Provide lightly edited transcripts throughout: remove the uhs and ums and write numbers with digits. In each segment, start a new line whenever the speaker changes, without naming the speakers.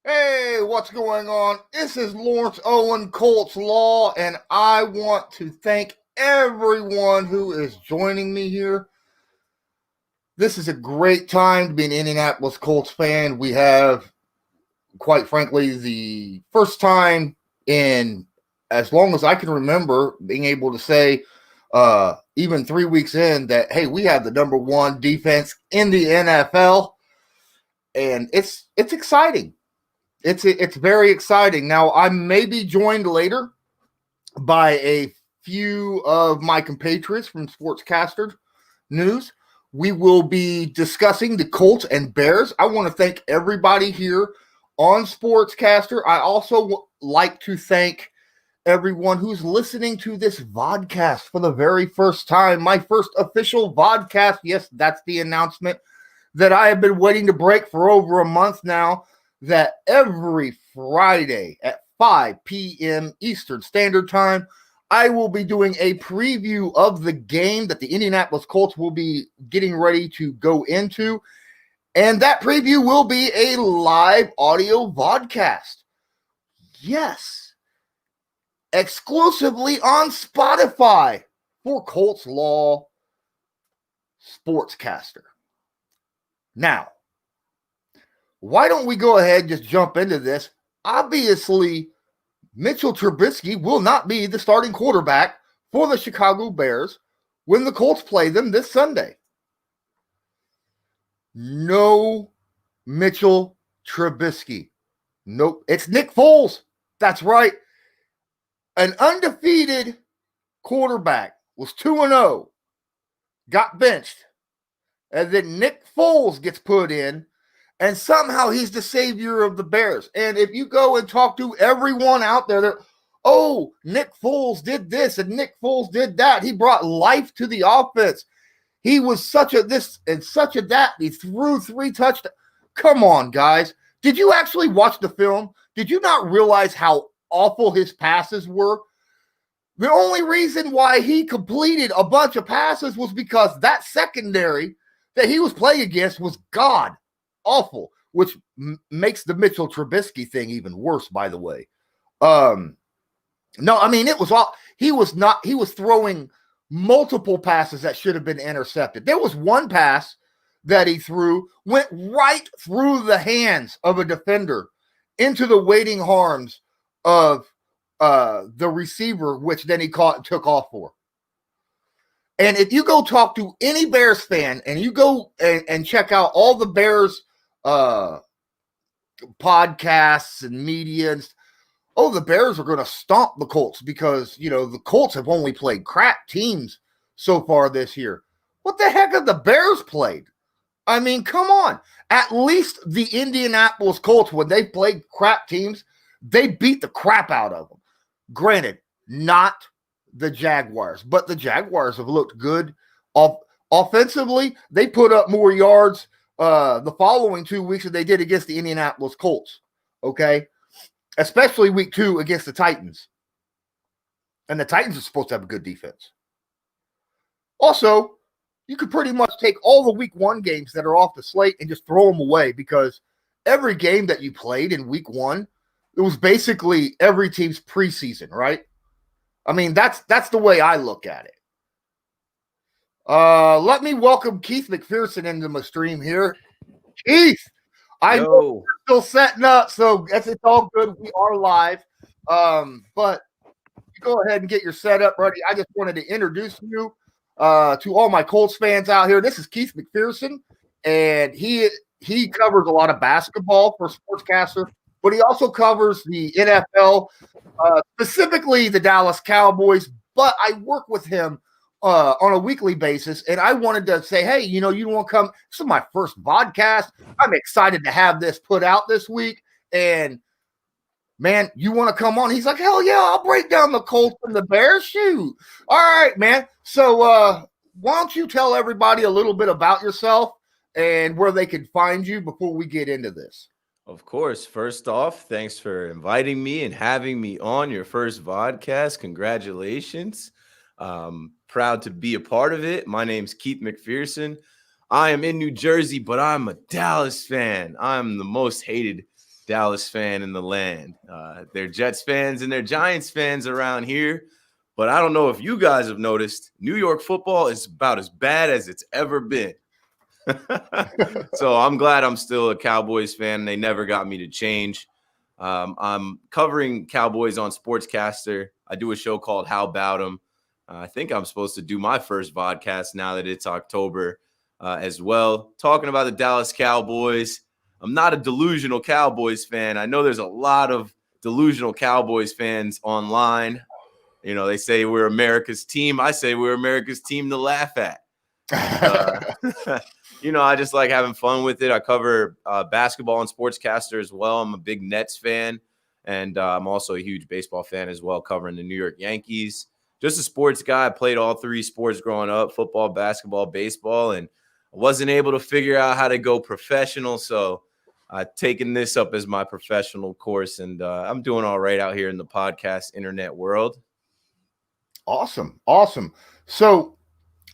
Hey, what's going on? This is Lawrence Owen, Colts Law, and I want to thank everyone who is joining me here. This is a great time to be an Indianapolis Colts fan. We have, quite frankly, the first time in as long as I can remember being able to say, even 3 weeks in, that, hey, we have the number one defense in the NFL, and it's exciting. It's very exciting. Now, I may be joined later by a few of my compatriots from Sportscaster News. We will be discussing the Colts and Bears. I want to thank everybody here on Sportscaster. I also like to thank everyone who's listening to this vodcast for the very first time. My first official vodcast. Yes, that's the announcement that I have been waiting to break for over a month now. That every Friday at 5 p.m. Eastern Standard Time, I will be doing a preview of the game that the Indianapolis Colts will be getting ready to go into. And that preview will be a live audio vodcast. Yes. Exclusively on Spotify for Colts Law Sportscaster. Now, why don't we go ahead and just jump into this? Obviously, Mitchell Trubisky will not be the starting quarterback for the Chicago Bears when the Colts play them this Sunday. No Mitchell Trubisky. Nope. It's Nick Foles. That's right. An undefeated quarterback was 2-0, got benched, and then Nick Foles gets put in. And somehow he's the savior of the Bears. And if you go and talk to everyone out there, oh, Nick Foles did this and Nick Foles did that. He brought life to the offense. He was such a this and such a that. He threw 3 touchdowns. Come on, guys. Did you actually watch the film? Did you not realize how awful his passes were? The only reason why he completed a bunch of passes was because that secondary that he was playing against was God awful, which makes the Mitchell Trubisky thing even worse, by the way. No, I mean, it was all, he was throwing multiple passes that should have been intercepted. There was one pass that he threw, went right through the hands of a defender into the waiting arms of the receiver, which then he caught and took off for. And if you go talk to any Bears fan and you go and check out all the Bears podcasts and media, the Bears are going to stomp the Colts because, the Colts have only played crap teams so far this year. What the heck have the Bears played? I mean, come on. At least the Indianapolis Colts, when they played crap teams, they beat the crap out of them. Granted, not the Jaguars, but the Jaguars have looked good. Offensively, they put up more yards the following 2 weeks than they did against the Indianapolis Colts, okay? Especially week 2 against the Titans. And the Titans are supposed to have a good defense. Also, you could pretty much take all the week 1 games that are off the slate and just throw them away because every game that you played in week 1, it was basically every team's preseason, right? I mean, that's the way I look at it. Let me welcome Keith Mcpherson into my stream here. Keith, I know we're still setting up, so it's all good. We are live. But go ahead and get your setup ready. I just wanted to introduce you to all my Colts fans out here. This is Keith Mcpherson, and he covers a lot of basketball for Sportscaster, but he also covers the NFL, specifically the Dallas Cowboys. But I work with him on a weekly basis, and I wanted to say, hey, you want to come? This is my first podcast. I'm excited to have this put out this week, and man, you want to come on? He's like, hell yeah, I'll break down the Colts and the Bears. Shoot. All right, man. So why don't you tell everybody a little bit about yourself and where they can find you before we get into this?
Of course. First off, thanks for inviting me and having me on your first vodcast. Congratulations. Proud to be a part of it. My name's Keith Mcpherson. I am in New Jersey, but I'm a Dallas fan. I'm the most hated Dallas fan in the land. They're Jets fans and they're Giants fans around here. But I don't know if you guys have noticed, New York football is about as bad as it's ever been. So I'm glad I'm still a Cowboys fan. They never got me to change. I'm covering Cowboys on Sportscaster. I do a show called How About 'Em. I think I'm supposed to do my first podcast now that it's October as well, talking about the Dallas Cowboys. I'm not a delusional Cowboys fan. I know there's a lot of delusional Cowboys fans online. You know, they say we're America's team. I say we're America's team to laugh at. You know, I just like having fun with it. I cover basketball on Sportscaster as well. I'm a big Nets fan, and I'm also a huge baseball fan as well, covering the New York Yankees. Just a sports guy. I played all three sports growing up, football, basketball, baseball, and I wasn't able to figure out how to go professional, so I've taken this up as my professional course, and I'm doing all right out here in the podcast internet world.
Awesome. So,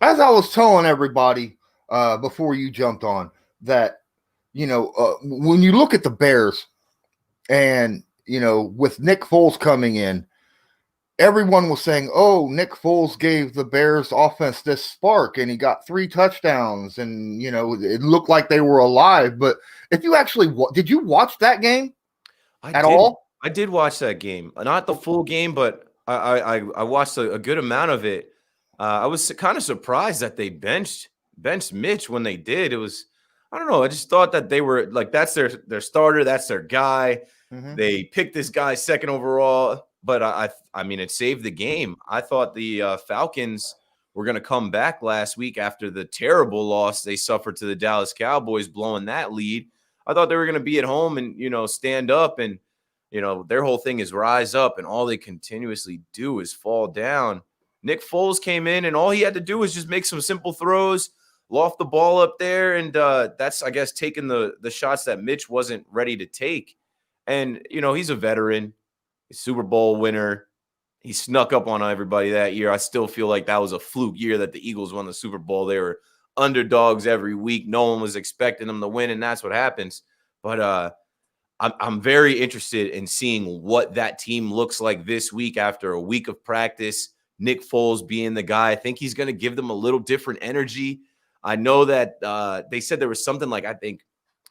as I was telling everybody before you jumped on, that, you know, when you look at the Bears and, you know, with Nick Foles coming in, everyone was saying, oh, Nick Foles gave the Bears offense this spark and he got 3 touchdowns and, you know, it looked like they were alive. But if you actually, did you watch that game all?
I did watch that game. Not the full game, but I watched a good amount of it. I was kind of surprised that they benched Mitch when they did. It was, I don't know. I just thought that they were like, that's their starter. That's their guy. Mm-hmm. They picked this guy second overall, but I mean, it saved the game. I thought the Falcons were going to come back last week after the terrible loss they suffered to the Dallas Cowboys, blowing that lead. I thought they were going to be at home and, you know, stand up, and, you know, their whole thing is rise up, and all they continuously do is fall down. Nick Foles came in, and all he had to do was just make some simple throws, loft the ball up there, and that's, I guess, taking the shots that Mitch wasn't ready to take. And, you know, he's a veteran, he's a Super Bowl winner. He snuck up on everybody that year. I still feel like that was a fluke year that the Eagles won the Super Bowl. They were underdogs every week. No one was expecting them to win, and that's what happens. But I'm very interested in seeing what that team looks like this week after a week of practice. Nick Foles being the guy, I think he's going to give them a little different energy. I know that they said there was something like, I think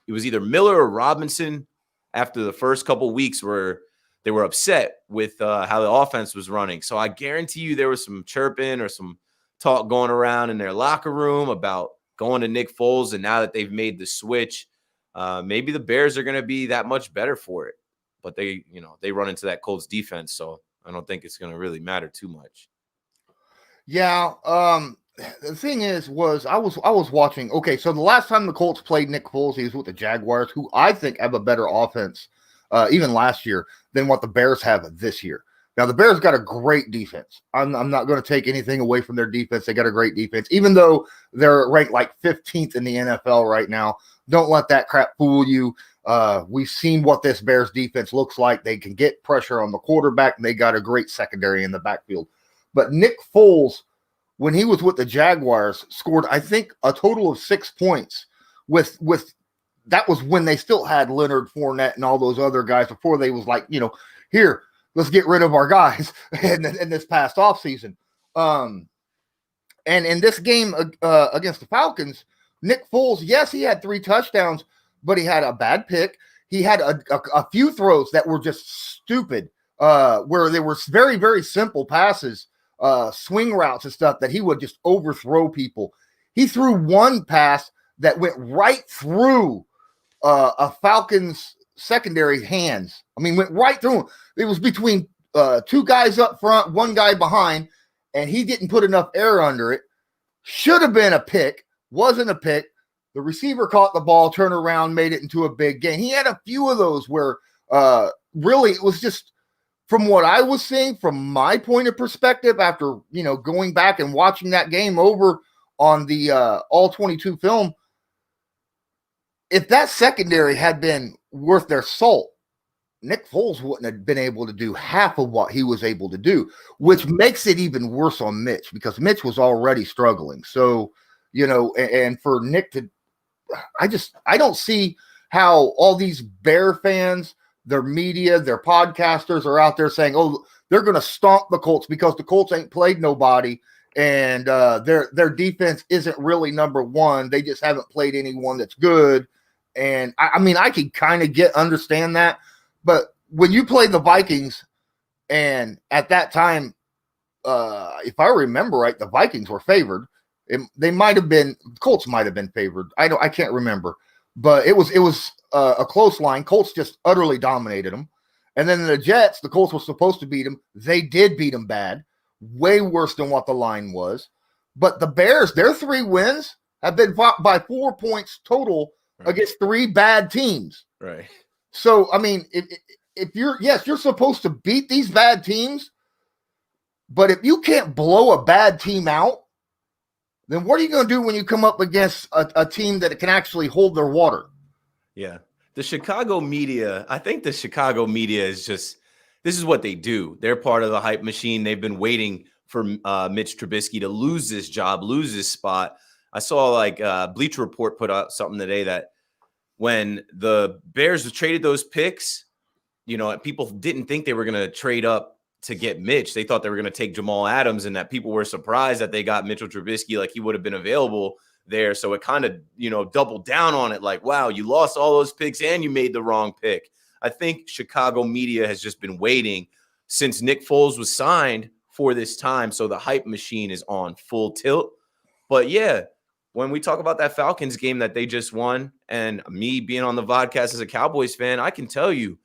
it was either Miller or Robinson after the first couple weeks where they were upset with how the offense was running. So I guarantee you there was some chirping or some talk going around in their locker room about going to Nick Foles. And now that they've made the switch, maybe the Bears are going to be that much better for it. But they run into that Colts defense, so I don't think it's going to really matter too much.
Yeah. The thing was I was watching. Okay, so the last time the Colts played Nick Foles, he was with the Jaguars, who I think have a better offense, even last year, than what the Bears have this year. Now, the Bears got a great defense. I'm not going to take anything away from their defense. They got a great defense, even though they're ranked like 15th in the NFL right now. Don't let that crap fool you. We've seen what this Bears defense looks like. They can get pressure on the quarterback, and they got a great secondary in the backfield. But Nick Foles, when he was with the Jaguars, scored, I think, a total of 6 points. With that was when they still had Leonard Fournette and all those other guys before they was like, you know, here, let's get rid of our guys in this past offseason. And in this game against the Falcons, Nick Foles, yes, he had 3 touchdowns, but he had a bad pick. He had a few throws that were just stupid, where they were very, very simple passes, swing routes and stuff that he would just overthrow people. He threw one pass that went right through a Falcons secondary hands. I mean, went right through him. It was between 2 guys up front, 1 guy behind, and he didn't put enough air under it. Should have been a pick. Wasn't a pick. The receiver caught the ball, turned around, made it into a big gain. He had a few of those where really it was just, from what I was seeing, from my point of perspective, after, you know, going back and watching that game over on the all 22 film, if that secondary had been worth their salt, Nick Foles wouldn't have been able to do half of what he was able to do, which makes it even worse on Mitch, because Mitch was already struggling. So, you know, and for Nick to, I don't see how all these Bear fans, their media, their podcasters are out there saying, oh, they're going to stomp the Colts because the Colts ain't played nobody. And their defense isn't really number one. They just haven't played anyone that's good. And I mean, I can kind of understand that. But when you play the Vikings, and at that time, if I remember right, the Vikings were favored. They might have been, Colts might have been favored. I can't remember, but it was a close line. Colts just utterly dominated them. And then the Jets, the Colts were supposed to beat them. They did beat them bad, way worse than what the line was. But the Bears, their 3 wins have been by 4 points total against 3 bad teams.
Right.
So, I mean, if you're supposed to beat these bad teams, but if you can't blow a bad team out, then what are you going to do when you come up against a team that can actually hold their water?
Yeah. The Chicago media, I think the Chicago media is just, this is what they do. They're part of the hype machine. They've been waiting for Mitch Trubisky to lose this job, lose this spot. I saw like Bleacher Report put out something today that when the Bears traded those picks, you know, people didn't think they were going to trade up to get Mitch. They thought they were going to take Jamal Adams, and that people were surprised that they got Mitchell Trubisky, like he would have been available there. So it kind of, you know, doubled down on it. Like, wow, you lost all those picks and you made the wrong pick. I think Chicago media has just been waiting since Nick Foles was signed for this time. So the hype machine is on full tilt. But yeah, when we talk about that Falcons game that they just won, and me being on the podcast as a Cowboys fan, I can tell you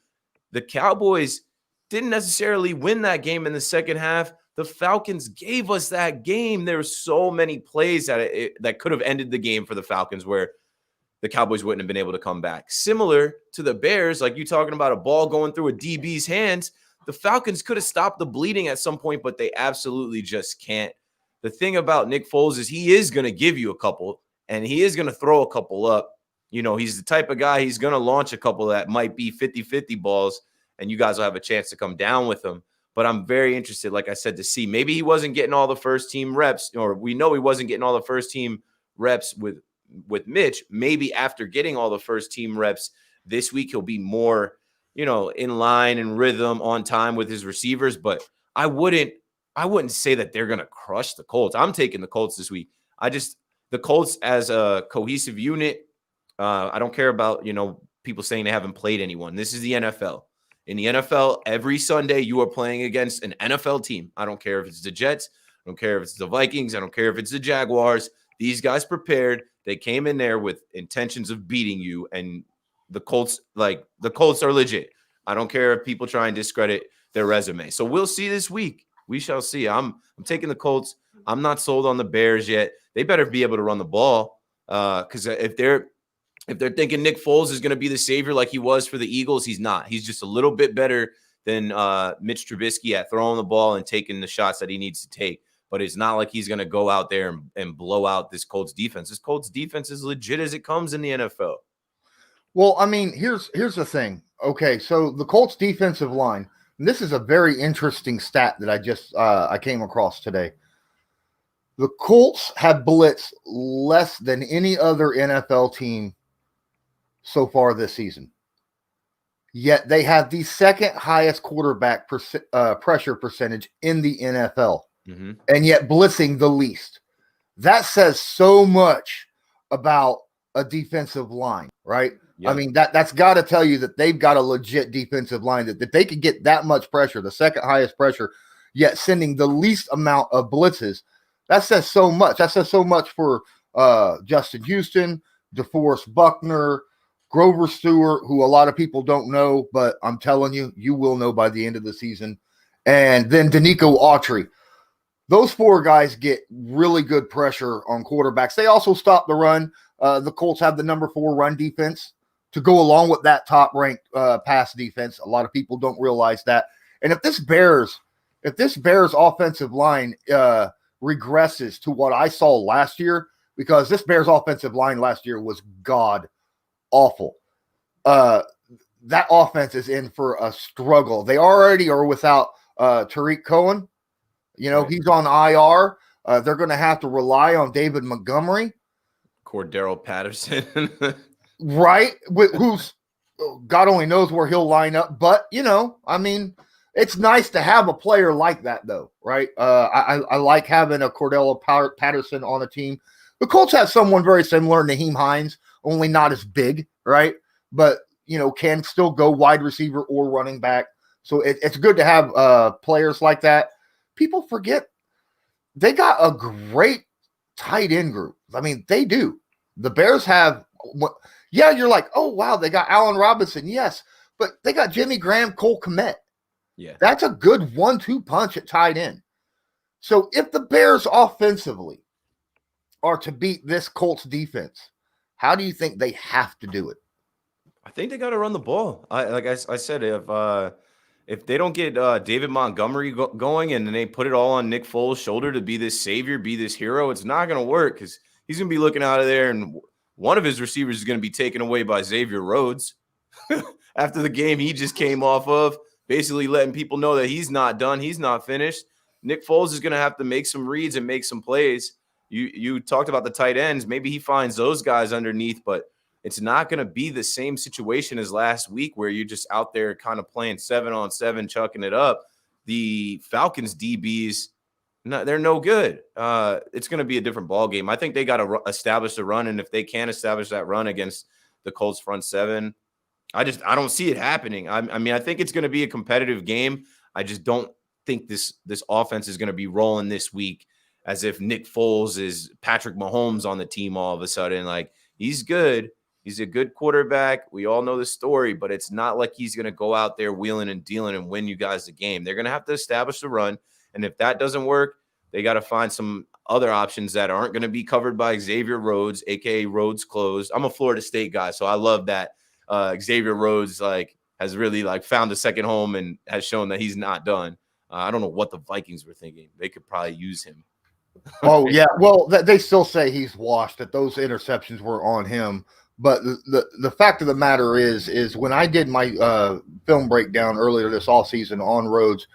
the Cowboys didn't necessarily win that game in the second half. The Falcons gave us that game. There were so many plays that could have ended the game for the Falcons where the Cowboys wouldn't have been able to come back. Similar to the Bears, like you talking about a ball going through a DB's hands, the Falcons could have stopped the bleeding at some point, but they absolutely just can't. The thing about Nick Foles is he is going to give you a couple, and he is going to throw a couple up. You know, he's the type of guy, he's going to launch a couple that might be 50-50 balls, and you guys will have a chance to come down with him. But I'm very interested, like I said, to see. Maybe he wasn't getting all the first-team reps, or we know he wasn't getting all the first-team reps with Mitch. Maybe after getting all the first-team reps this week, he'll be more, you know, in line and rhythm on time with his receivers. But I wouldn't say that they're going to crush the Colts. I'm taking the Colts this week. The Colts as a cohesive unit, I don't care about, you know, people saying they haven't played anyone. This is the NFL. In the NFL, every Sunday you are playing against an NFL team. I don't care if it's the Jets. I don't care if it's the Vikings. I don't care if it's the Jaguars. These guys prepared. They came in there with intentions of beating you, and the Colts are legit. I don't care if people try and discredit their resume. So we'll see this week. We shall see. I'm taking the Colts. I'm not sold on the Bears yet. They better be able to run the ball because if they're thinking Nick Foles is going to be the savior like he was for the Eagles, he's not. He's just a little bit better than Mitch Trubisky at throwing the ball and taking the shots that he needs to take. But it's not like he's going to go out there and blow out this Colts defense. This Colts defense is legit as it comes in the NFL.
Well, I mean, here's the thing. Okay, so the Colts defensive line, and this is a very interesting stat that I came across today. The Colts have blitzed less than any other NFL team so far this season. Yet they have the second highest quarterback pressure percentage in the NFL, and yet blitzing the least. That says so much about a defensive line, right? Yep. I mean, that's got to tell you that they've got a legit defensive line, that they could get that much pressure, the second highest pressure, yet sending the least amount of blitzes. That says so much. That says so much for Justin Houston, DeForest Buckner, Grover Stewart, who a lot of people don't know, but I'm telling you, you will know by the end of the season. And then Danico Autry. Those 4 guys get really good pressure on quarterbacks. They also stop the run. The Colts have the number 4 run defense to go along with that top-ranked pass defense. A lot of people don't realize that. And if this Bears offensive line regresses to what I saw last year, because this Bears offensive line last year was god awful. That offense is in for a struggle. They already are without Tariq Cohen. You know, he's on IR. They're going to have to rely on David Montgomery.
Cordero Patterson.
right? Who's God only knows where he'll line up, but I mean, it's nice to have a player like that, though, right? I like having a Cordell Patterson on a team. The Colts have someone very similar, Naheem Hines, only not as big, right? But can still go wide receiver or running back. So it's good to have players like that. People forget they got a great tight end group. I mean, they do. The Bears have, you're like, oh, wow, they got Allen Robinson. Yes, but they got Jimmy Graham, Cole Kmet.
Yeah.
That's a good 1-2 punch at tight end. So if the Bears offensively are to beat this Colts defense, how do you think they have to do it?
I think they got to run the ball. I said, if they don't get David Montgomery going and then they put it all on Nick Foles' shoulder to be this savior, be this hero, it's not going to work because he's going to be looking out of there and one of his receivers is going to be taken away by Xavier Rhodes after the game he just came off of, basically letting people know that he's not done, he's not finished. Nick Foles is going to have to make some reads and make some plays. You talked about the tight ends. Maybe he finds those guys underneath, but it's not going to be the same situation as last week where you're just out there kind of playing 7-on-7, chucking it up. The Falcons DBs, they're no good. It's going to be a different ball game. I think they got to establish a run, and if they can't establish that run against the Colts front seven, I don't see it happening. I mean, I think it's going to be a competitive game. I just don't think this offense is going to be rolling this week as if Nick Foles is Patrick Mahomes on the team all of a sudden. Like, he's good. He's a good quarterback. We all know the story, but it's not like he's going to go out there wheeling and dealing and win you guys the game. They're going to have to establish the run, and if that doesn't work, they got to find some other options that aren't going to be covered by Xavier Rhodes, a.k.a. Rhodes Closed. I'm a Florida State guy, so I love that Xavier Rhodes has really found a second home and has shown that he's not done. I don't know what the Vikings were thinking. They could probably use him.
Oh, yeah. Well, they still say he's washed, that those interceptions were on him. But the fact of the matter is when I did my film breakdown earlier this offseason on Rhodes,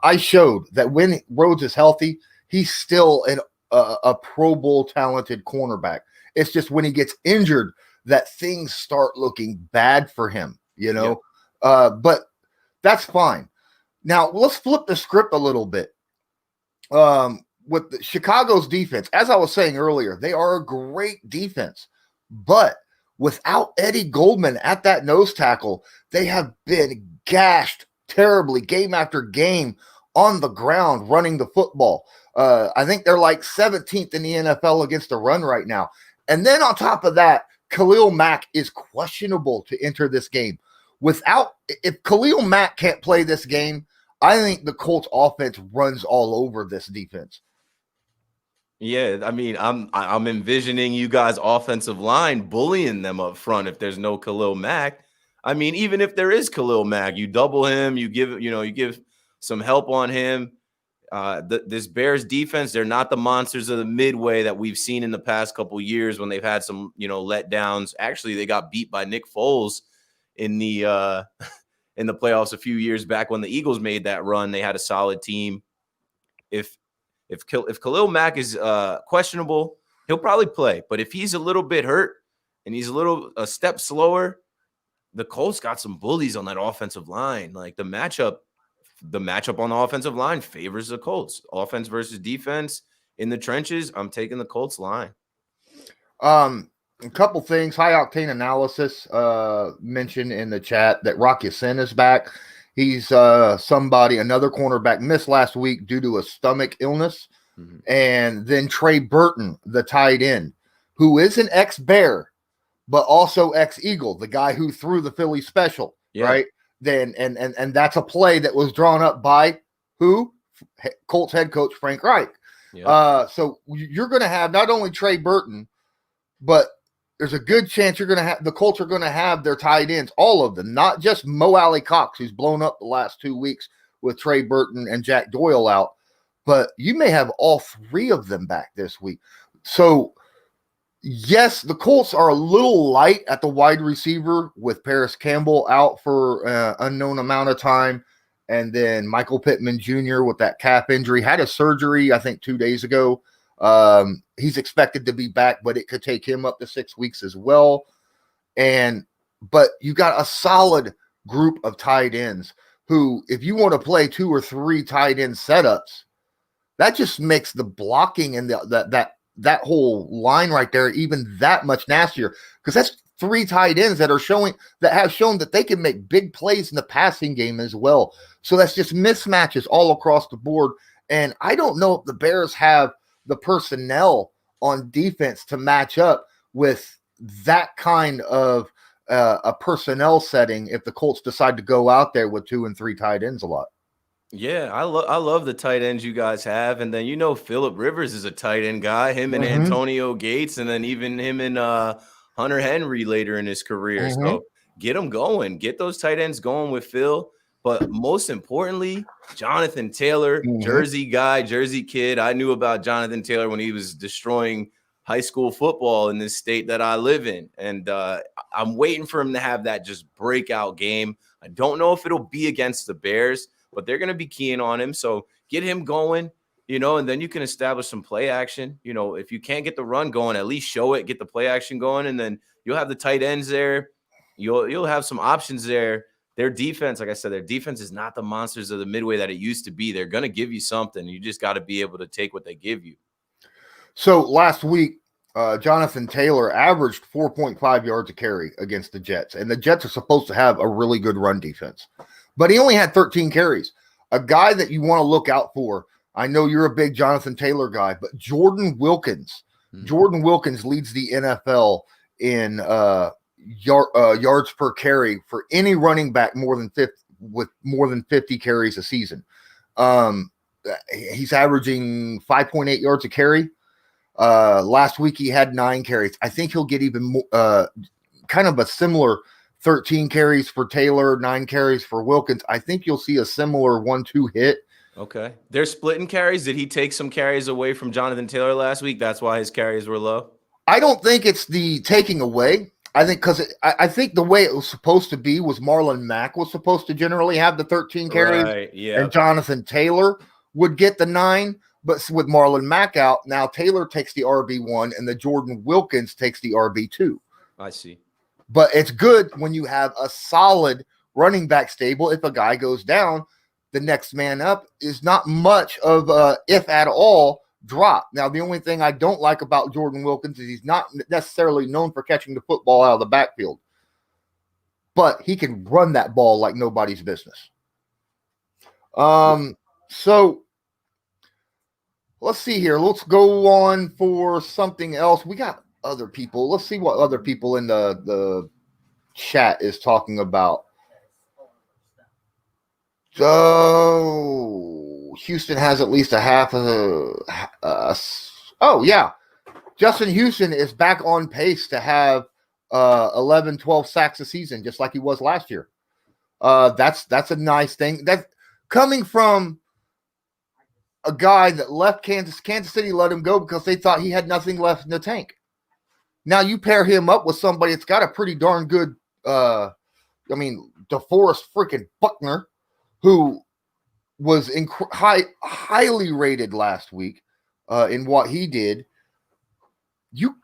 I showed that when Rhodes is healthy, he's still a Pro Bowl talented cornerback. It's just when he gets injured that things start looking bad for him, Yeah. But that's fine. Now, let's flip the script a little bit. With Chicago's defense, as I was saying earlier, they are a great defense. But without Eddie Goldman at that nose tackle, they have been gashed terribly game after game on the ground running the football. I think they're 17th in the NFL against the run right now. And then on top of that, Khalil Mack is questionable to enter this game. If Khalil Mack can't play this game, I think the Colts offense runs all over this defense.
Yeah, I mean, I'm envisioning you guys' offensive line bullying them up front if there's no Khalil Mack. I mean, even if there is Khalil Mack, you double him, you give some help on him. This Bears defense, they're not the monsters of the Midway that we've seen in the past couple years when they've had some, letdowns. Actually, they got beat by Nick Foles in the in the playoffs a few years back when the Eagles made that run. They had a solid team. If Khalil Mack is questionable, he'll probably play. But if he's a little bit hurt and he's a step slower, the Colts got some bullies on that offensive line. Like the matchup on the offensive line favors the Colts. Offense versus defense in the trenches, I'm taking the Colts line.
A couple things. High Octane Analysis mentioned in the chat that Rocky Sin is back. He's another cornerback missed last week due to a stomach illness. Mm-hmm. And then Trey Burton, the tight end, who is an ex-Bear, but also ex-Eagle, the guy who threw the Philly special, right? Then and that's a play that was drawn up by who? Colts head coach Frank Reich. Yep. So you're going to have not only Trey Burton, but there's a good chance the Colts are going to have their tight ends, all of them, not just Mo Alley Cox, who's blown up the last 2 weeks with Trey Burton and Jack Doyle out, but you may have all three of them back this week. So, yes, the Colts are a little light at the wide receiver with Paris Campbell out for an unknown amount of time, and then Michael Pittman Jr. with that calf injury had a surgery, I think, 2 days ago. He's expected to be back, but it could take him up to 6 weeks as well. But you got a solid group of tight ends who, if you want to play 2 or 3 tight end setups, that just makes the blocking and that whole line right there even that much nastier, because that's 3 tight ends that have shown that they can make big plays in the passing game as well. So that's just mismatches all across the board. And I don't know if the Bears have the personnel on defense to match up with that kind of a personnel setting if the Colts decide to go out there with 2 and 3 tight ends a lot.
Yeah, I love the tight ends you guys have. And then, Phillip Rivers is a tight end guy, him and Antonio Gates, and then even him and Hunter Henry later in his career. So get them going. Get those tight ends going with Phil. But most importantly, Jonathan Taylor, Jersey guy, Jersey kid. I knew about Jonathan Taylor when he was destroying high school football in this state that I live in. And I'm waiting for him to have that just breakout game. I don't know if it'll be against the Bears, but they're going to be keying on him. So get him going, and then you can establish some play action. If you can't get the run going, at least show it, get the play action going, and then you'll have the tight ends there. You'll have some options there. Their defense, like I said, their defense is not the monsters of the Midway that it used to be. They're going to give you something. You just got to be able to take what they give you.
So last week, Jonathan Taylor averaged 4.5 yards a carry against the Jets, and the Jets are supposed to have a really good run defense. But he only had 13 carries. A guy that you want to look out for, I know you're a big Jonathan Taylor guy, but Jordan Wilkins. Jordan Wilkins leads the NFL in yards per carry for any running back with more than 50 carries a season. He's averaging 5.8 yards a carry. Last week he had 9 carries. I think he'll get even more, kind of a similar 13 carries for Taylor, 9 carries for Wilkins. I think you'll see a similar 1-2 hit.
Okay. They're splitting carries. Did he take some carries away from Jonathan Taylor last week? That's why his carries were low?
I don't think it's the taking away. I think because I think the way it was supposed to be was Marlon Mack was supposed to generally have the 13 carries,
right, yeah,
and Jonathan Taylor would get the 9. But with Marlon Mack out, now Taylor takes the RB1 and the Jordan Wilkins takes the RB2.
I see.
But it's good when you have a solid running back stable. If a guy goes down, the next man up is not much of a, if at all, drop. Now, the only thing I don't like about Jordan Wilkins is he's not necessarily known for catching the football out of the backfield. But he can run that ball like nobody's business. So let's see here. Let's go on for something else. We got other people. Let's see what other people in the chat is talking about. So Houston has at least a half of oh yeah. Justin Houston is back on pace to have 11, 12 sacks a season, just like he was last year. That's a nice thing. That's coming from a guy that left Kansas City let him go because they thought he had nothing left in the tank. Now you pair him up with somebody that's got a pretty darn good, DeForest freaking Buckner, who was highly rated last week in what he did. You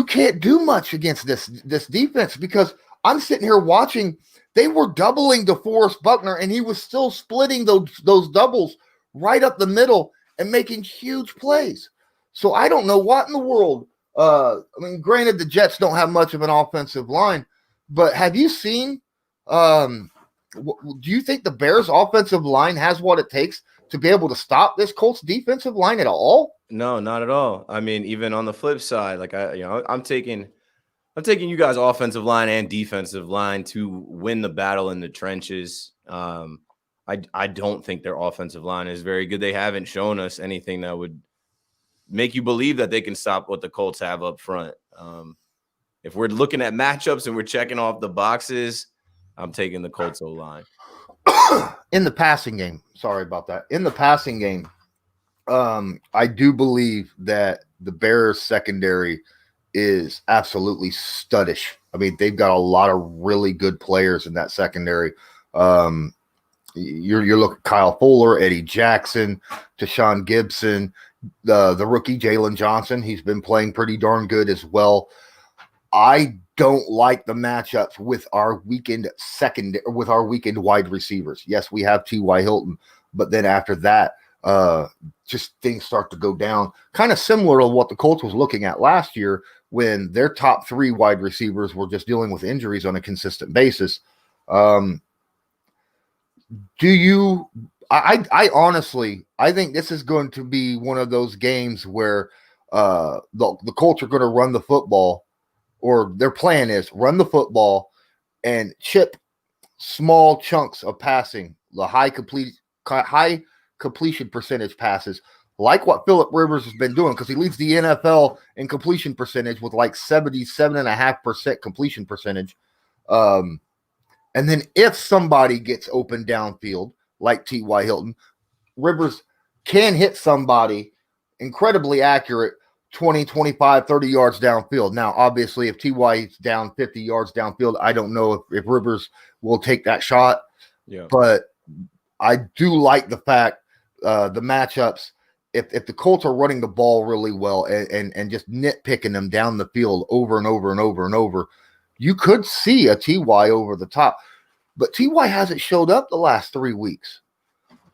can't do much against this defense, because I'm sitting here watching. They were doubling DeForest Buckner, and he was still splitting those doubles right up the middle and making huge plays. So I don't know what in the world. Granted, the Jets don't have much of an offensive line, but have you seen? Do you think the Bears' offensive line has what it takes to be able to stop this Colts defensive line at all?
No, not at all. I mean, even on the flip side, like I'm taking you guys' offensive line and defensive line to win the battle in the trenches. I don't think their offensive line is very good. They haven't shown us anything that would make you believe that they can stop what the Colts have up front. If we're looking at matchups and we're checking off the boxes, I'm taking the Colts O-line.
In the passing game, sorry about that. In the passing game, I do believe that the Bears secondary is absolutely studdish. I mean, they've got a lot of really good players in that secondary. You're looking at Kyle Fuller, Eddie Jackson, Tashawn Gibson, the rookie Jalen Johnson. He's been playing pretty darn good as well. I don't like the matchups with our weekend wide receivers. Yes, we have T.Y. Hilton, but then after that, just things start to go down. Kind of similar to what the Colts was looking at last year when their top 3 wide receivers were just dealing with injuries on a consistent basis. I honestly, I think this is going to be one of those games where the Colts are going to run the football, or their plan is run the football and chip small chunks of passing, the high completion percentage passes, like what Phillip Rivers has been doing, because he leads the NFL in completion percentage with like 77.5% completion percentage. And then if somebody gets open downfield, like T.Y. Hilton, Rivers can hit somebody incredibly accurate 20, 25, 30 yards downfield. Now, obviously, if T.Y. is down 50 yards downfield, I don't know if Rivers will take that shot.
Yeah.
But I do like the fact the matchups, if the Colts are running the ball really well and just nitpicking them down the field over and over and over and over, you could see a T.Y. over the top. But T.Y. hasn't showed up the last 3 weeks,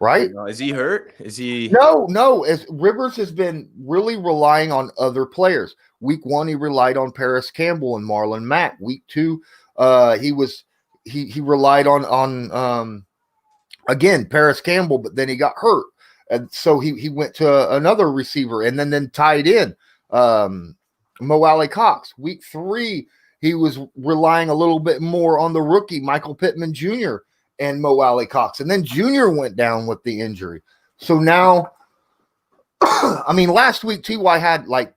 right?
Is he hurt? Is he?
No. As Rivers has been really relying on other players. Week 1, he relied on Paris Campbell and Marlon Mack. Week 2, he relied on again Paris Campbell, but then he got hurt, and so he went to another receiver and then tied in Mo Alley Cox. Week 3, he was relying a little bit more on the rookie Michael Pittman Jr. and Mo Alley Cox, and then Jr. went down with the injury. So now, I mean, last week T.Y. had like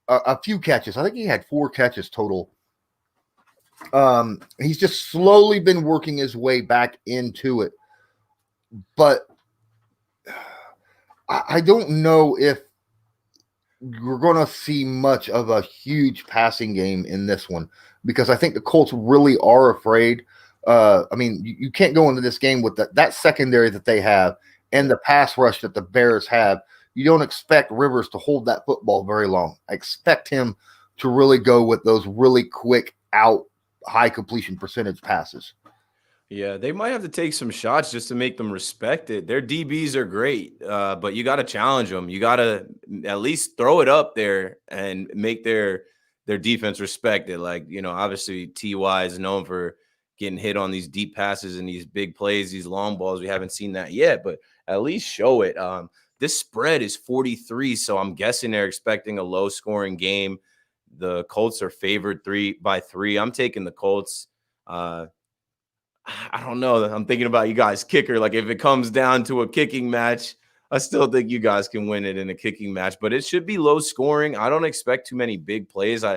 a few catches. I think he had 4 catches total. He's just slowly been working his way back into it. But I don't know if you're going to see much of a huge passing game in this one, because I think the Colts really are afraid. I mean, you can't go into this game with that secondary that they have and the pass rush that the Bears have. You don't expect Rivers to hold that football very long. I expect him to really go with those really quick out, high completion percentage passes.
Yeah, they might have to take some shots just to make them respect it. Their DBs are great, but you got to challenge them. You got to at least throw it up there and make their defense respect it. Like, obviously T.Y. is known for getting hit on these deep passes and these big plays, these long balls. We haven't seen that yet, but at least show it. This spread is 43, so I'm guessing they're expecting a low-scoring game. The Colts are favored 3-3. I'm taking the Colts. I don't know. I'm thinking about you guys' kicker. Like, if it comes down to a kicking match, I still think you guys can win it in a kicking match, but it should be low scoring. I don't expect too many big plays. I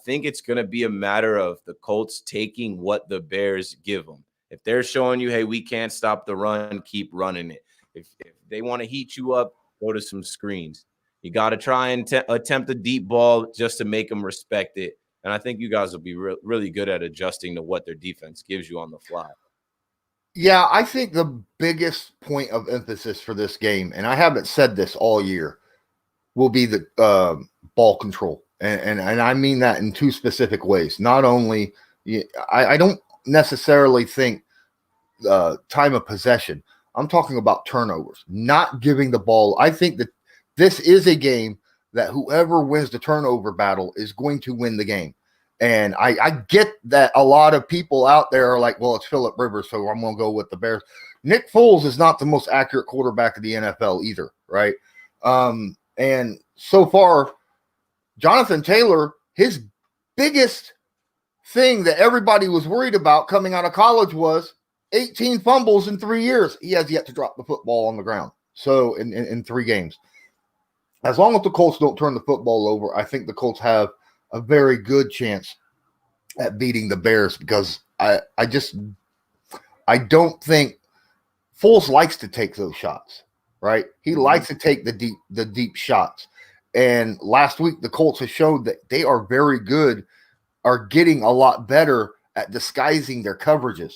think it's going to be a matter of the Colts taking what the Bears give them. If they're showing you, hey, we can't stop the run, keep running it. If they want to heat you up, go to some screens. You got to try and attempt a deep ball just to make them respect it. And I think you guys will be really good at adjusting to what their defense gives you on the fly.
Yeah, I think the biggest point of emphasis for this game, and I haven't said this all year, will be the ball control. And I mean that in 2 specific ways. Not only, I don't necessarily think time of possession. I'm talking about turnovers, not giving the ball. I think that this is a game that whoever wins the turnover battle is going to win the game. And I get that a lot of people out there are like, well, it's Phillip Rivers, so I'm going to go with the Bears. Nick Foles is not the most accurate quarterback of the NFL either, right? And so far, Jonathan Taylor, his biggest thing that everybody was worried about coming out of college was 18 fumbles in 3 years. He has yet to drop the football on the ground. So in 3 games. As long as the Colts don't turn the football over, I think the Colts have a very good chance at beating the Bears, because I don't think Foles likes to take those shots, right? He likes to take the deep shots. And last week, the Colts have showed that they are very good, are getting a lot better at disguising their coverages,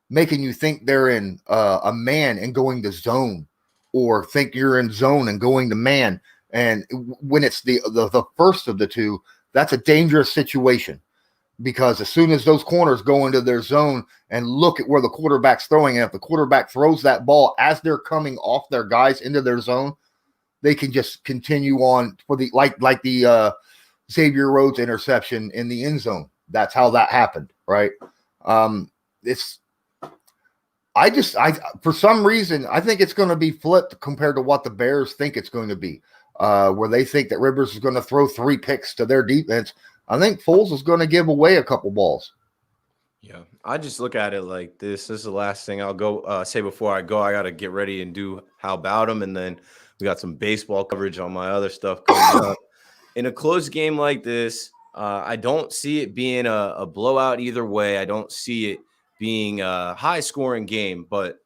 making you think they're in a man and going to zone, or think you're in zone and going to man. And when it's the first of the two, that's a dangerous situation. because as soon as those corners go into their zone and look at where the quarterback's throwing, and if the quarterback throws that ball as they're coming off their guys into their zone, they can just continue on for the like the Xavier Rhodes interception in the end zone. That's how that happened, right? For some reason, I think it's going to be flipped compared to what the Bears think it's going to be, where they think that Rivers is going to throw 3 picks to their defense. I think Foles is going to give away a couple balls.
Yeah, I just look at it like this. This is the last thing I'll go say before I go. I got to get ready and do How About Him, and then we got some baseball coverage on my other stuff coming up. In a close game like this, I don't see it being a blowout either way. I don't see it being a high-scoring game, but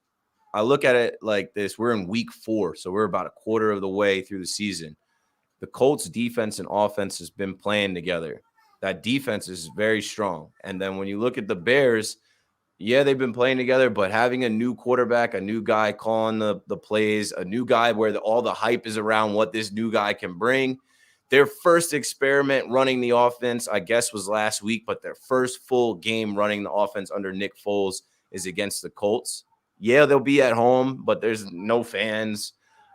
I look at it like this. We're in week 4, so we're about a quarter of the way through the season. The Colts defense and offense has been playing together. That defense is very strong. And then when you look at the Bears, yeah, they've been playing together, but having a new quarterback, a new guy calling the plays, a new guy where all the hype is around what this new guy can bring. Their first experiment running the offense, I guess, was last week, but their first full game running the offense under Nick Foles is against the Colts. Yeah, they'll be at home, but there's no fans.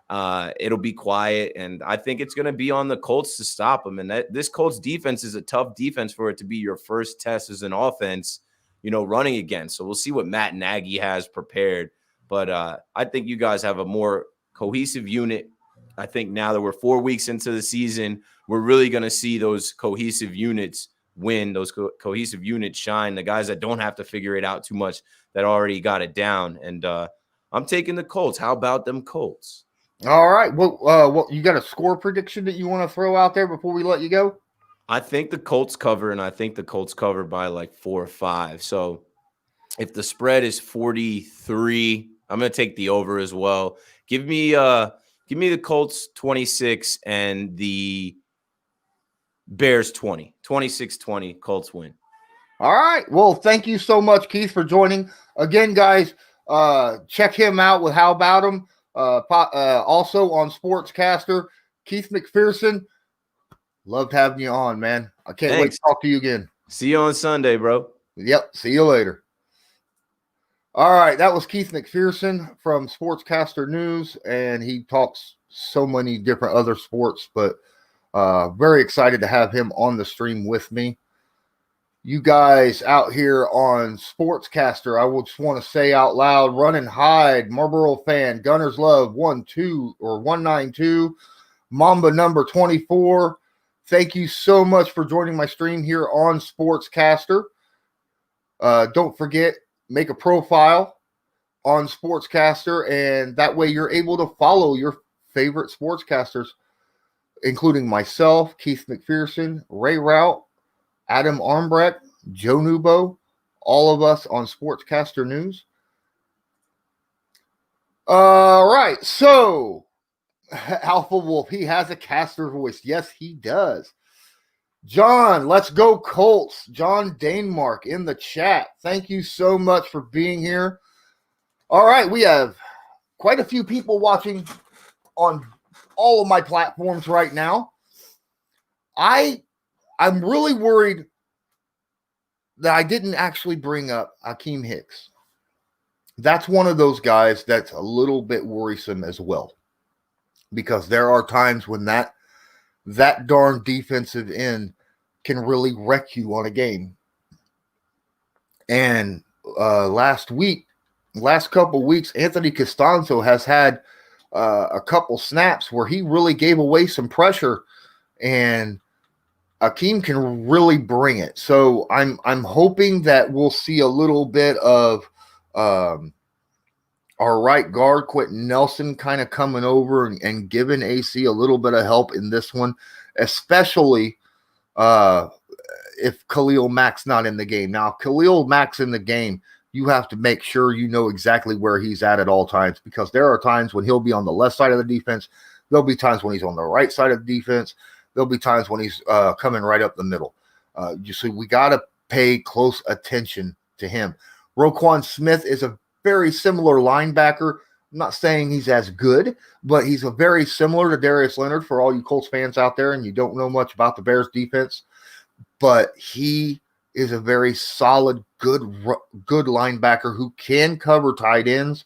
It'll be quiet, and I think it's going to be on the Colts to stop them. And this Colts defense is a tough defense for it to be your first test as an offense, running against. So we'll see what Matt Nagy has prepared. But I think you guys have a more cohesive unit. I think now that we're 4 weeks into the season, we're really going to see those cohesive units win, those cohesive units shine, the guys that don't have to figure it out too much, that already got it down. And I'm taking the Colts. How about them Colts?
All right. Well, you got a score prediction that you want to throw out there before we let you go?
I think the Colts cover, and I think the Colts cover by like 4 or 5. So if the spread is 43, I'm going to take the over as well. Give me the Colts 26 and the Bears 20. 26-20, Colts win.
All right. Well, thank you so much, Keith, for joining. Again, guys, check him out with How About Him. Also on Sportscaster, Keith Mcpherson. Loved having you on, man. I can't wait to talk to you again.
See you on Sunday, bro.
Yep. See you later. All right. That was Keith Mcpherson from Sportscaster News, and he talks so many different other sports, but very excited to have him on the stream with me. You guys out here on Sportscaster, I just want to say out loud, Run and Hide, Marlboro Fan, Gunners Love 192, Mamba number 24. Thank you so much for joining my stream here on Sportscaster. Don't forget, make a profile on Sportscaster, and that way you're able to follow your favorite sportscasters, including myself, Keith Mcpherson, Ray Rout, Adam Armbrecht, Joe Nubo, all of us on Sportscaster News. All right, so Alpha Wolf, he has a caster voice. Yes, he does. John, let's go Colts. John Danemark in the chat. Thank you so much for being here. All right, we have quite a few people watching on all of my platforms right now. I'm really worried that I didn't actually bring up Akeem Hicks. That's one of those guys that's a little bit worrisome as well, because there are times when that darn defensive end can really wreck you on a game. And last couple weeks, Anthony Costanzo has had a couple snaps where he really gave away some pressure, and Akeem can really bring it. So I'm hoping that we'll see a little bit of our right guard, Quentin Nelson, kind of coming over and giving AC a little bit of help in this one, especially if Khalil Mack's not in the game. Now, if Khalil Mack's in the game, you have to make sure you know exactly where he's at all times, because there are times when he'll be on the left side of the defense. There'll be times when he's on the right side of the defense. There'll be times when he's coming right up the middle. You see, we got to pay close attention to him. Roquan Smith is a very similar linebacker. I'm not saying he's as good, but he's a very similar to Darius Leonard for all you Colts fans out there and you don't know much about the Bears defense. But he is a very solid, good linebacker who can cover tight ends.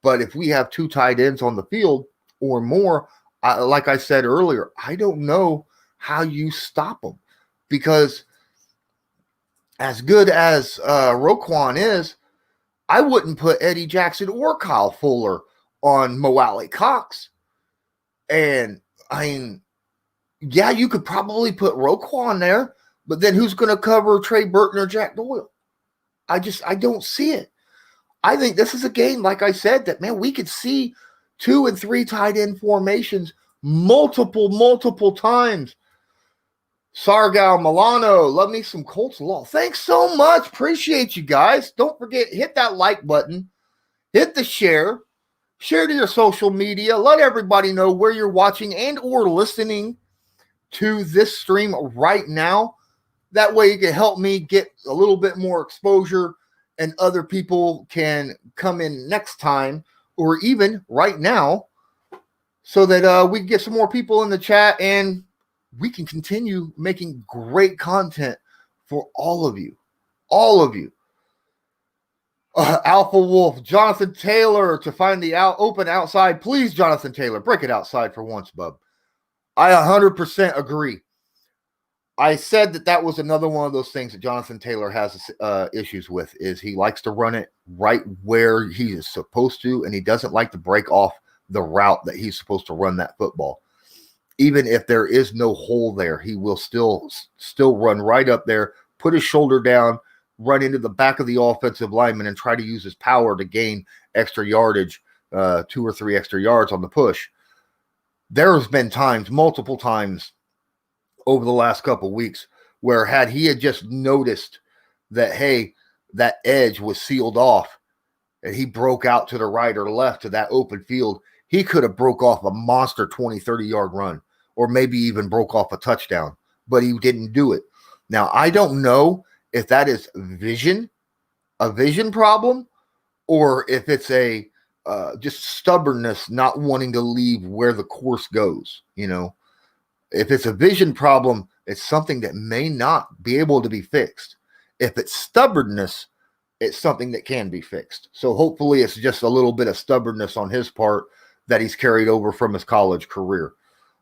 But if we have 2 tight ends on the field or more, like I said earlier, I don't know how you stop them, because as good as Roquan is, I wouldn't put Eddie Jackson or Kyle Fuller on Mo Alley Cox. And I mean, yeah, you could probably put Roquan there, but then who's going to cover Trey Burton or Jack Doyle? I don't see it. I think this is a game, like I said, that, man, we could see 2 and 3 tight end formations multiple times. Sargal Milano, love me some Colts law. Thanks so much. Appreciate you guys. Don't forget, hit that like button, hit the share to your social media. Let everybody know where you're watching and or listening to this stream right now. That way you can help me get a little bit more exposure, and other people can come in next time or even right now, so that we can get some more people in the chat and we can continue making great content for all of you. Alpha Wolf, Jonathan Taylor, to find the open outside. Please, Jonathan Taylor, break it outside for once, bub. I 100% agree. I said that was another one of those things that Jonathan Taylor has issues with, is he likes to run it right where he is supposed to, and he doesn't like to break off the route that he's supposed to run that football. Even if there is no hole there, he will still run right up there, put his shoulder down, run into the back of the offensive lineman, and try to use his power to gain extra yardage, 2 or 3 extra yards on the push. There's been multiple times over the last couple of weeks, where had he had just noticed that, hey, that edge was sealed off and he broke out to the right or left to that open field, he could have broke off a monster 20, 30-yard run, or maybe even broke off a touchdown, but he didn't do it. Now, I don't know if that is a vision problem, or if it's a just stubbornness, not wanting to leave where the course goes. If it's a vision problem, it's something that may not be able to be fixed. If it's stubbornness, it's something that can be fixed. So hopefully it's just a little bit of stubbornness on his part that he's carried over from his college career.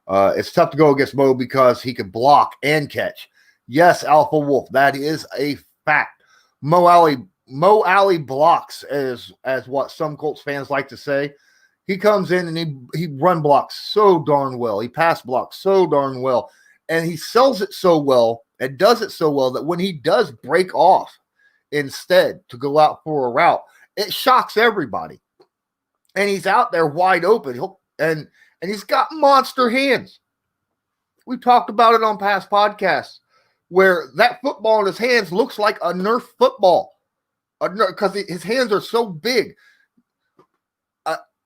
It's tough to go against Mo because he can block and catch. Yes, Alpha Wolf, that is a fact. Mo Alley blocks, as what some Colts fans like to say. He comes in and he run blocks so darn well. He pass blocks so darn well. And he sells it so well and does it so well that when he does break off instead to go out for a route, it shocks everybody. And he's out there wide open. And he's got monster hands. We talked about it on past podcasts, where that football in his hands looks like a Nerf football, because his hands are so big.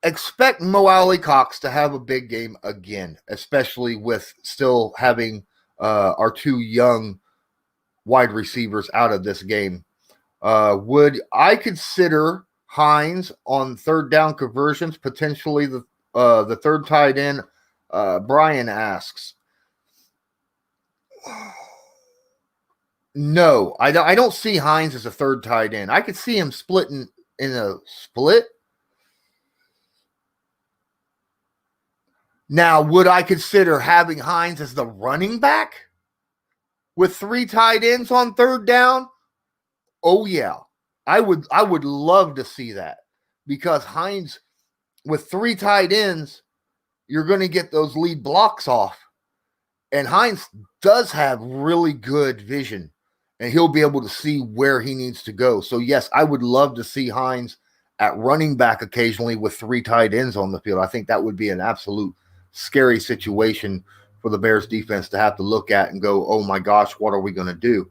Expect Mo Alley Cox to have a big game again, especially with still having our 2 young wide receivers out of this game. Would I consider Hines on 3rd down conversions, potentially the 3rd tight end? Brian asks. No, I don't see Hines as a 3rd tight end. I could see him splitting in a split. Now, would I consider having Hines as the running back with 3 tight ends on 3rd down? Oh, yeah. I would love to see that, because Hines with 3 tight ends, you're going to get those lead blocks off. And Hines does have really good vision, and he'll be able to see where he needs to go. So, yes, I would love to see Hines at running back occasionally with 3 tight ends on the field. I think that would be an absolute scary situation for the Bears defense to have to look at and go, oh my gosh, what are we going to do?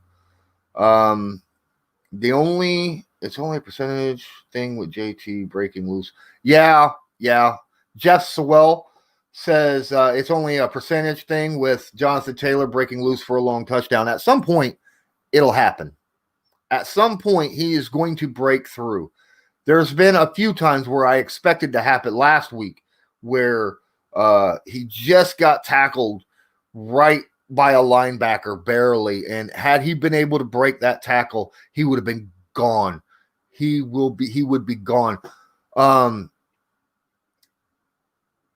It's only a percentage thing with JT breaking loose. Yeah. Jeff Sewell says it's only a percentage thing with Jonathan Taylor breaking loose for a long touchdown. At some point, it'll happen. At some point, he is going to break through. There's been a few times where I expected to happen last week, where he just got tackled right by a linebacker barely. And had he been able to break that tackle, he would have been gone. He would be gone.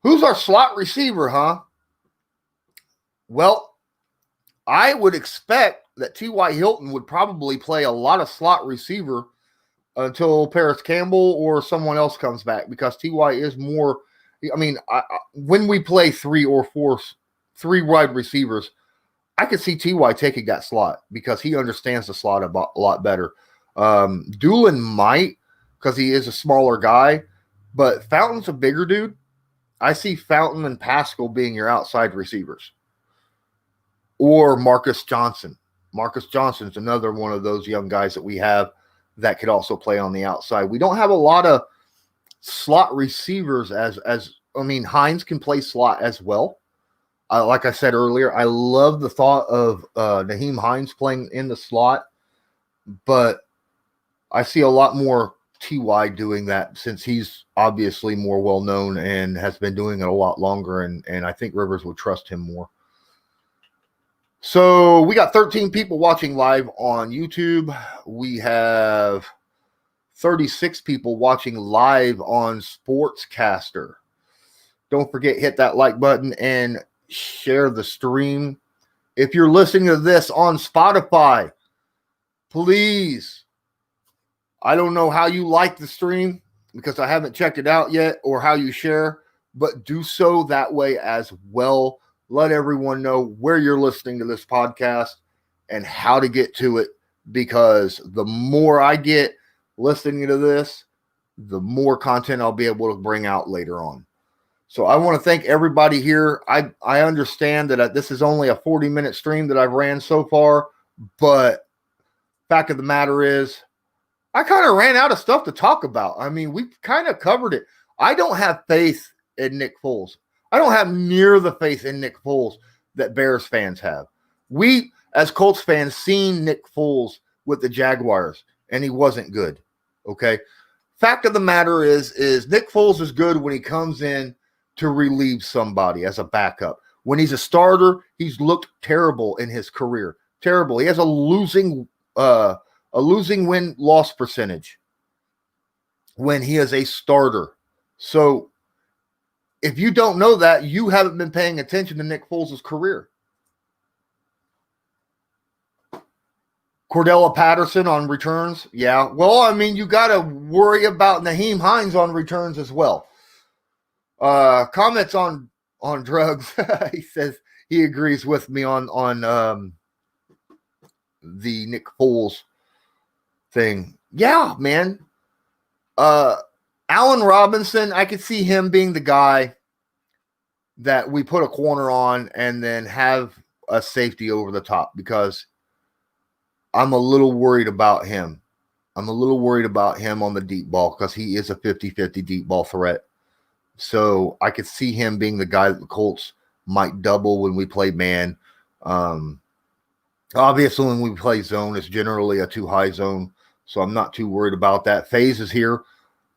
Who's our slot receiver, huh? Well, I would expect that T.Y. Hilton would probably play a lot of slot receiver until Paris Campbell or someone else comes back, because T.Y. is more. I mean, when we play three wide receivers, I could see T.Y. taking that slot because he understands the slot a lot better. Doolin might, because he is a smaller guy, but Fountain's a bigger dude. I see Fountain and Pascal being your outside receivers. Or Marcus Johnson. Marcus Johnson's another one of those young guys that we have that could also play on the outside. We don't have a lot of slot receivers Hines can play slot as well. Like I said earlier, I love the thought of Nyheim Hines playing in the slot, but I see a lot more T.Y. doing that since he's obviously more well-known and has been doing it a lot longer, and I think Rivers would trust him more. So we got 13 people watching live on YouTube. We have 36 people watching live on Sportscaster. Don't forget, hit that like button and share the stream. If you're listening to this on Spotify, please, I don't know how you like the stream because I haven't checked it out yet, or how you share, but do so that way as well. Let everyone know where you're listening to this podcast and how to get to it, because the more I get listening to this, the more content I'll be able to bring out later on. So I want to thank everybody here. I understand that this is only a 40-minute stream that I've ran so far, but fact of the matter is, I kind of ran out of stuff to talk about. I mean, we kind of covered it. I don't have faith in Nick Foles. I don't have near the faith in Nick Foles that Bears fans have. We, as Colts fans, seen Nick Foles with the Jaguars, and he wasn't good, okay? Fact of the matter is Nick Foles is good when he comes in to relieve somebody as a backup. When he's a starter, he's looked terrible in his career. Terrible. He has a losing win-loss percentage when he is a starter. So if you don't know that, you haven't been paying attention to Nick Foles' career. Cordella Patterson on returns. Yeah. Well, I mean, you got to worry about Nyheim Hines on returns as well. Comments on drugs. He says he agrees with me on the Nick Foles thing. Yeah, man. Allen Robinson, I could see him being the guy that we put a corner on and then have a safety over the top, because I'm a little worried about him. I'm a little worried about him on the deep ball because he is a 50-50 deep ball threat. So I could see him being the guy that the Colts might double when we play man. Obviously, when we play zone, it's generally a too high zone, so I'm not too worried about that. FaZe is here.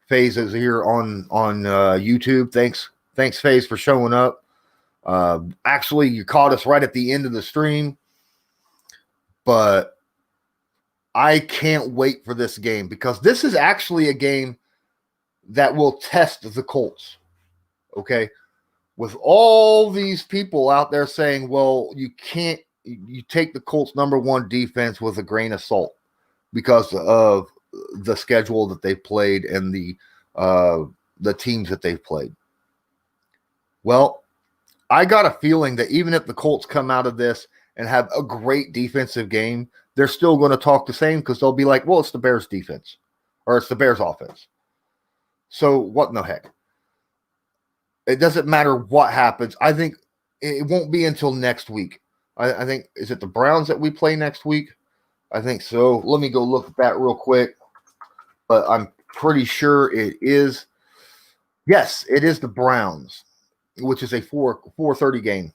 FaZe is here on YouTube. Thanks, FaZe, for showing up. Actually, you caught us right at the end of the stream, but I can't wait for this game, because this is actually a game that will test the Colts. Okay, with all these people out there saying, well, you take the Colts' #1 defense with a grain of salt because of the schedule that they've played and the teams that they've played. Well, I got a feeling that even if the Colts come out of this and have a great defensive game, they're still going to talk the same, because they'll be like, well, it's the Bears defense, or it's the Bears offense. So what in the heck? It doesn't matter what happens. I think it won't be until next week. I think, is it the Browns that we play next week? I think so. Let me go look at that real quick. But I'm pretty sure it is. Yes, it is the Browns, which is a 4:30 game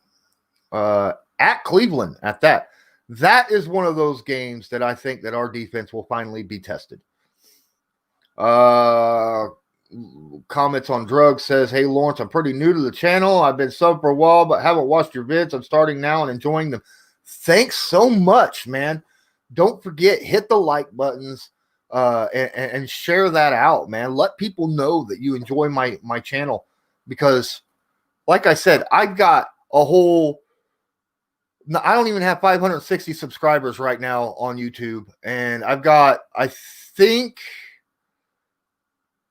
at Cleveland at that. That is one of those games that I think that our defense will finally be tested. comments on drugs says, hey, Lawrence, I'm pretty new to the channel. I've been sub for a while, but haven't watched your vids. I'm starting now and enjoying them. Thanks so much, man. Don't forget, hit the like buttons and share that out, man. Let people know that you enjoy my channel because, like I said, I've got a whole – I don't even have 560 subscribers right now on YouTube, and I've got, I think –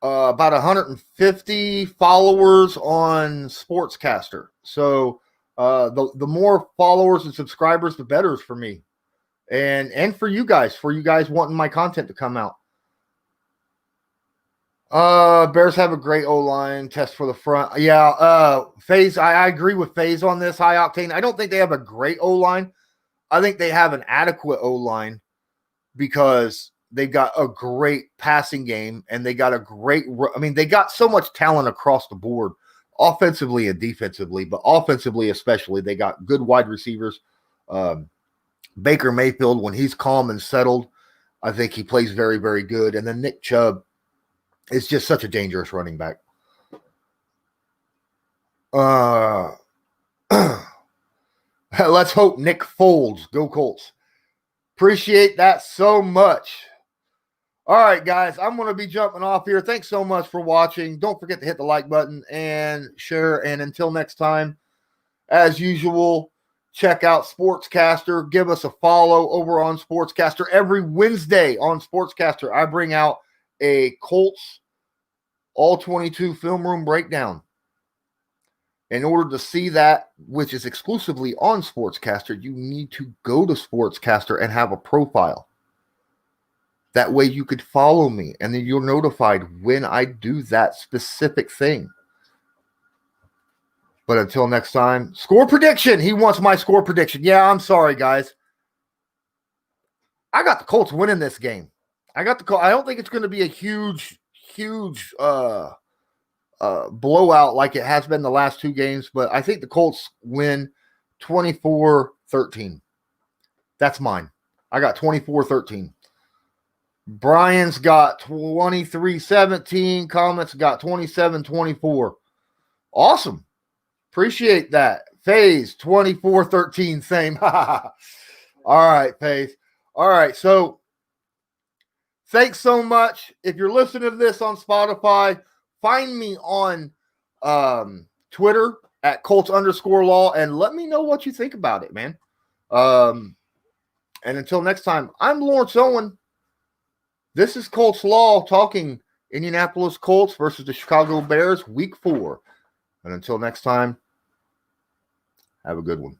about 150 followers on Sportscaster. So the more followers and subscribers, the better for me, and for you guys wanting my content to come out. Bears have a great O-line. Test for the front. Yeah, FaZe, I agree with FaZe on this. High Octane. I don't think they have a great O-line. I think they have an adequate O-line because they've got a great passing game, and they got a great – I mean, they got so much talent across the board, offensively and defensively, but offensively especially. They got good wide receivers. Baker Mayfield, when he's calm and settled, I think he plays very, very good. And then Nick Chubb is just such a dangerous running back. Let's hope Nick Foles. Go Colts. Appreciate that so much. All right, guys, I'm going to be jumping off here. Thanks so much for watching. Don't forget to hit the like button and share. And until next time, as usual, check out Sportscaster. Give us a follow over on Sportscaster. Every Wednesday on Sportscaster, I bring out a Colts All-22 film room breakdown. In order to see that, which is exclusively on Sportscaster, you need to go to Sportscaster and have a profile. That way you could follow me, and then you're notified when I do that specific thing. But until next time, score prediction. He wants my score prediction. Yeah, I'm sorry, guys. I got the Colts winning this game. I don't think it's going to be a huge blowout like it has been the last two games, but I think the Colts win 24-13. That's mine. I got 24-13. Brian's got 23-17. Comments got 27-24. Awesome. Appreciate that. FaZe 24-13. Same. All right, FaZe. All right. So thanks so much. If you're listening to this on Spotify, find me on Twitter at Colts_law and let me know what you think about it, man. And until next time, I'm Lawrence Owen. This is Colts Law talking Indianapolis Colts versus the Chicago Bears, Week 4. And until next time, have a good one.